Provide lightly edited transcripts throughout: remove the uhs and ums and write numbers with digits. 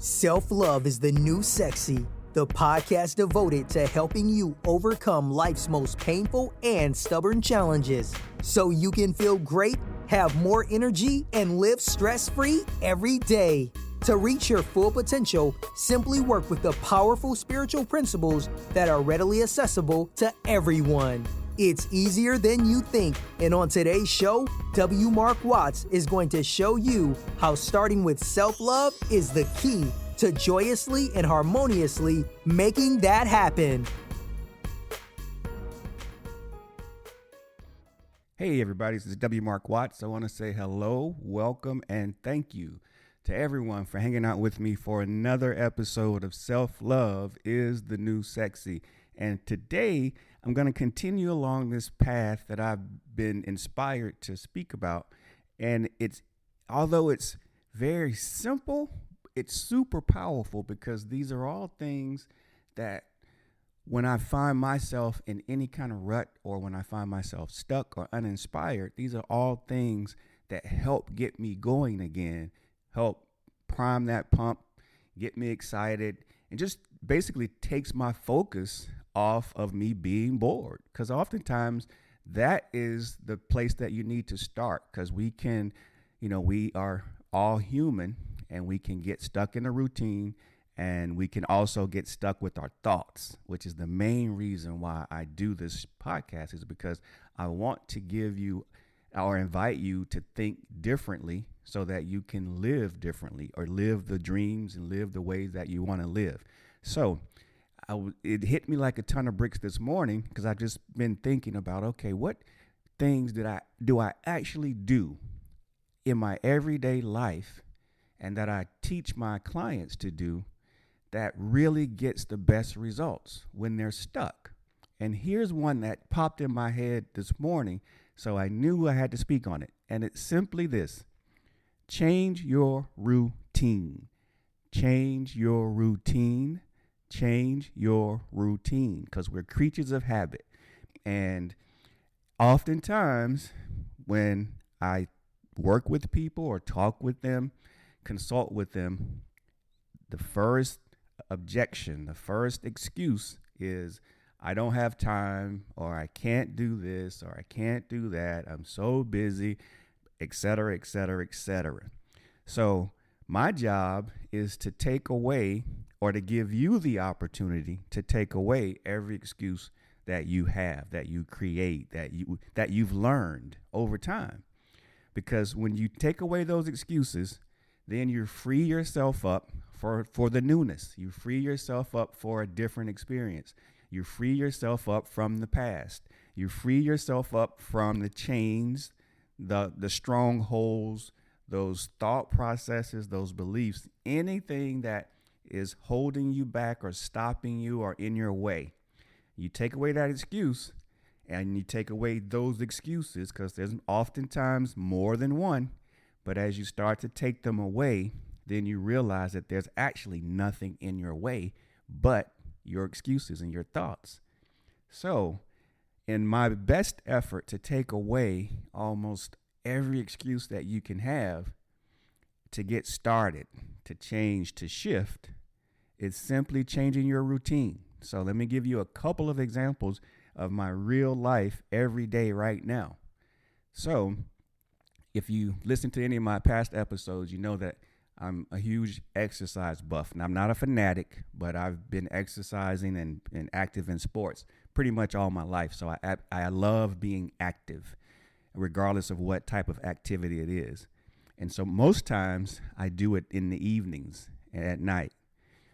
Self-love is the new sexy, the podcast devoted to helping you overcome life's most painful and stubborn challenges so you can feel great, have more energy, and live stress-free every day. To reach your full potential, simply work with the powerful spiritual principles that are readily accessible to everyone. It's easier than you think, and on today's show, W. Mark Watts is going to show you how starting with self-love is the key to joyously and harmoniously making that happen. Hey everybody, this is W. Mark Watts. I want to say hello, welcome, and thank you to everyone for hanging out with me for another episode of Self-Love is the New Sexy. And today, I'm going to continue along this path that I've been inspired to speak about. And although it's very simple, it's super powerful because these are all things that when I find myself in any kind of rut or when I find myself stuck or uninspired, these are all things that help get me going again, help prime that pump, get me excited, and just basically takes my focus off of me being bored. Because oftentimes that is the place that you need to start, because we are all human and we can get stuck in a routine, and we can also get stuck with our thoughts, which is the main reason why I do this podcast, is because I want to give you or invite you to think differently so that you can live differently or live the dreams and live the ways that you want to live. So it hit me like a ton of bricks this morning because I've just been thinking about, okay, what things do I actually do in my everyday life and that I teach my clients to do that really gets the best results when they're stuck. And here's one that popped in my head this morning, so I knew I had to speak on it. And it's simply this: change your routine. Change your routine. Change your routine, because we're creatures of habit. And oftentimes when I work with people or talk with them, consult with them, the first objection, the first excuse is, I don't have time, or I can't do this, or I can't do that, I'm so busy, etc., etc., etc. So my job is to take away, or to give you the opportunity to take away every excuse that you have, that you create, that you've learned over time. Because when you take away those excuses, then you free yourself up for the newness. You free yourself up for a different experience. You free yourself up from the past. You free yourself up from the chains, the strongholds, those thought processes, those beliefs, anything that is holding you back or stopping you or in your way. You take away that excuse, and you take away those excuses, because there's oftentimes more than one. But as you start to take them away, then you realize that there's actually nothing in your way but your excuses and your thoughts. So in my best effort to take away almost every excuse that you can have to get started, to change, to shift, it's simply changing your routine. So let me give you a couple of examples of my real life every day right now. So if you listen to any of my past episodes, you know that I'm a huge exercise buff. And I'm not a fanatic, but I've been exercising and active in sports pretty much all my life. So I love being active, regardless of what type of activity it is. And so most times I do it in the evenings and at night.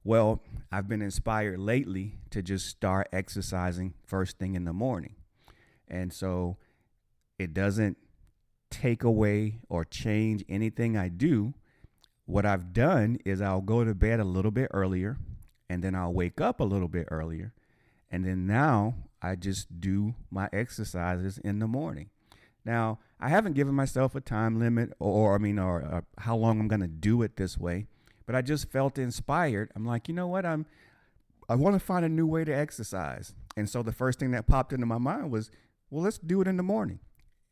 Well, I've been inspired lately to just start exercising first thing in the morning. And so it doesn't take away or change anything I do. What I've done is I'll go to bed a little bit earlier, and then I'll wake up a little bit earlier. And then now I just do my exercises in the morning. Now, I haven't given myself a time limit or how long I'm going to do it this way, but I just felt inspired. I'm like, you know what? I want to find a new way to exercise. And so the first thing that popped into my mind was, well, let's do it in the morning.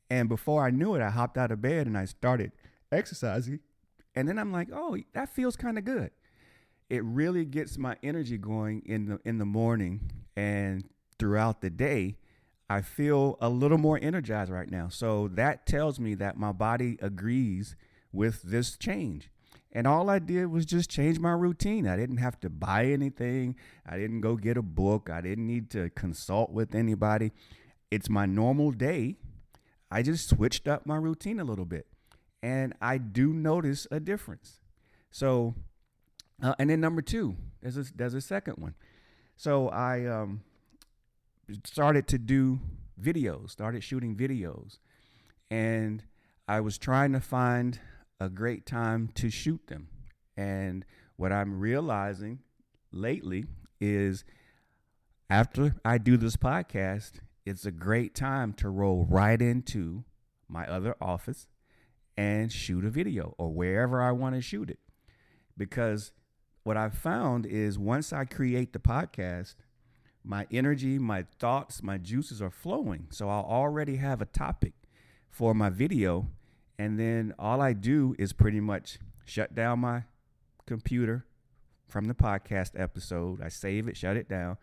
And before I knew it, I hopped out of bed and I started exercising. And then I'm like, oh, that feels kind of good. it really gets my energy going in the morning, and throughout the day I feel a little more energized right now. So that tells me that my body agrees with this change. And all I did was just change my routine. I didn't have to buy anything. I didn't go get a book. I didn't need to consult with anybody. It's my normal day. I just switched up my routine a little bit. And I do notice a difference. So, and then number two, there's a second one. So I started to do videos, started shooting videos. And I was trying to find a great time to shoot them. And what I'm realizing lately is after I do this podcast, it's a great time to roll right into my other office and shoot a video or wherever I want to shoot it. Because what I've found is once I create the podcast, my energy, my thoughts, my juices are flowing. So I'll already have a topic for my video. And then all I do is pretty much shut down my computer from the podcast episode. I save it, shut it down.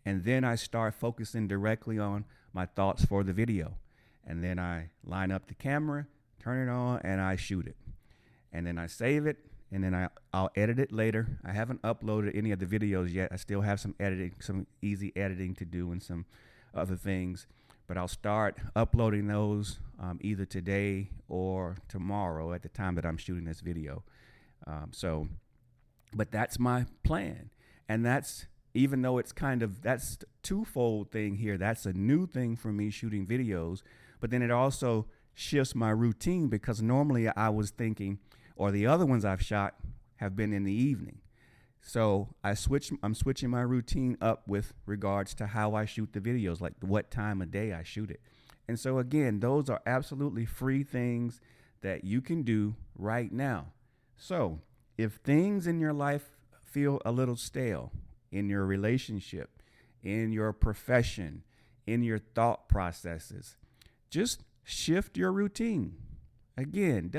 And then I start focusing directly on my thoughts for the video. And then I line up the camera, turn it on, and I shoot it. And then I save it, and then I'll edit it later. I haven't uploaded any of the videos yet. I still have some editing, some easy editing to do and some other things. But I'll start uploading those either today or tomorrow at the time that I'm shooting this video. But that's my plan. And that's, even though it's that's twofold thing here. That's a new thing for me, shooting videos. But then it also shifts my routine, because normally I was thinking, or the other ones I've shot have been in the evening. So I'm switching my routine up with regards to how I shoot the videos, like what time of day I shoot it. And so again, those are absolutely free things that you can do right now. So if things in your life feel a little stale, in your relationship, in your profession, in your thought processes, just shift your routine. Again,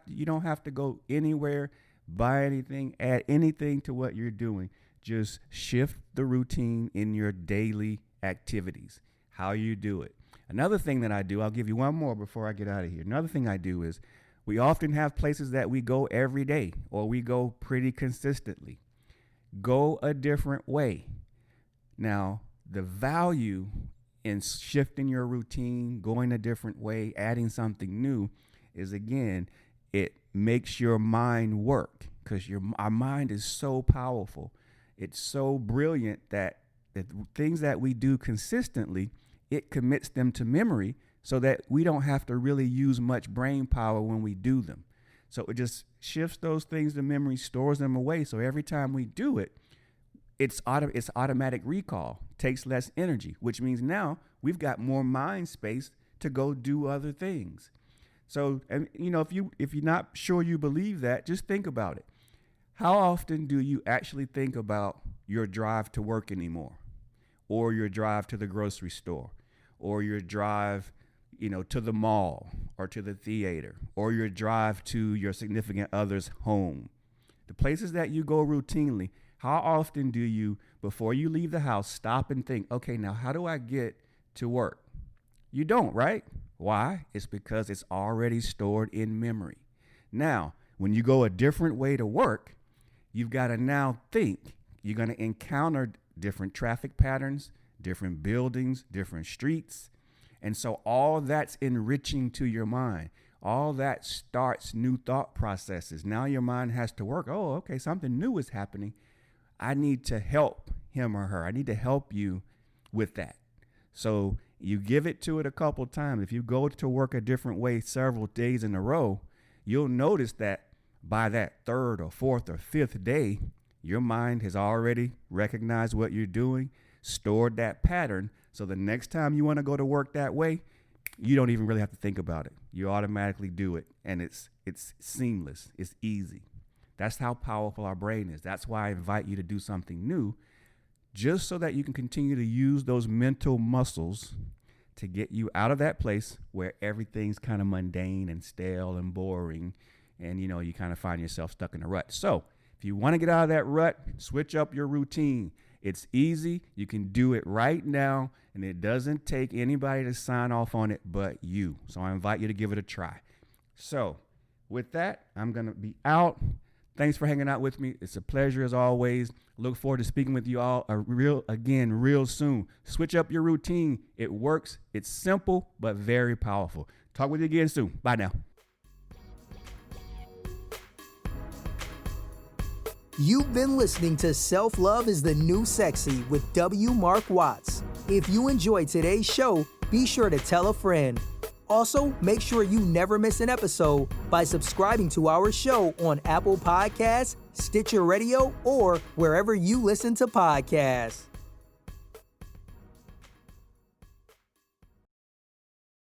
you don't have to go anywhere, buy anything, add anything to what you're doing. Just shift the routine in your daily activities, how you do it. Another thing that I do, I'll give you one more before I get out of here. Another thing I do is we often have places that we go every day, or we go pretty consistently. Go a different way. Now, the value in shifting your routine, going a different way, adding something new is, again, it makes your mind work, because our mind is so powerful. It's so brilliant that the things that we do consistently, it commits them to memory so that we don't have to really use much brain power when we do them. So it just shifts those things to memory, stores them away. So every time we do it, it's automatic recall, takes less energy, which means now we've got more mind space to go do other things. So, and if you're not sure you believe that, just think about it. How often do you actually think about your drive to work anymore, or your drive to the grocery store, or your drive, to the mall or to the theater, or your drive to your significant other's home? The places that you go routinely, how often do you, before you leave the house, stop and think, okay, now how do I get to work? You don't, right? Why? It's because it's already stored in memory. Now, when you go a different way to work, you've got to now think. You're going to encounter different traffic patterns, different buildings, different streets. And so all that's enriching to your mind. All that starts new thought processes. Now your mind has to work. Oh, okay, something new is happening. I need to help him or her. I need to help you with that. So you give it to it a couple times. If you go to work a different way several days in a row, you'll notice that by that third or fourth or fifth day, your mind has already recognized what you're doing, stored that pattern. So the next time you want to go to work that way, you don't even really have to think about it. You automatically do it, and it's seamless. It's easy. That's how powerful our brain is. That's why I invite you to do something new, just so that you can continue to use those mental muscles to get you out of that place where everything's kind of mundane and stale and boring, and you kind of find yourself stuck in a rut. So If you want to get out of that rut, switch up your routine. It's easy. You can do it right now, and it doesn't take anybody to sign off on it but you. So I invite you to give it a try. So with that, I'm going to be out. Thanks for hanging out with me. It's a pleasure as always. Look forward to speaking with you all real soon. Switch up your routine. It works. It's simple, but very powerful. Talk with you again soon. Bye now. You've been listening to Self-Love is the New Sexy with W. Mark Watts. If you enjoyed today's show, be sure to tell a friend. Also, make sure you never miss an episode by subscribing to our show on Apple Podcasts, Stitcher Radio, or wherever you listen to podcasts.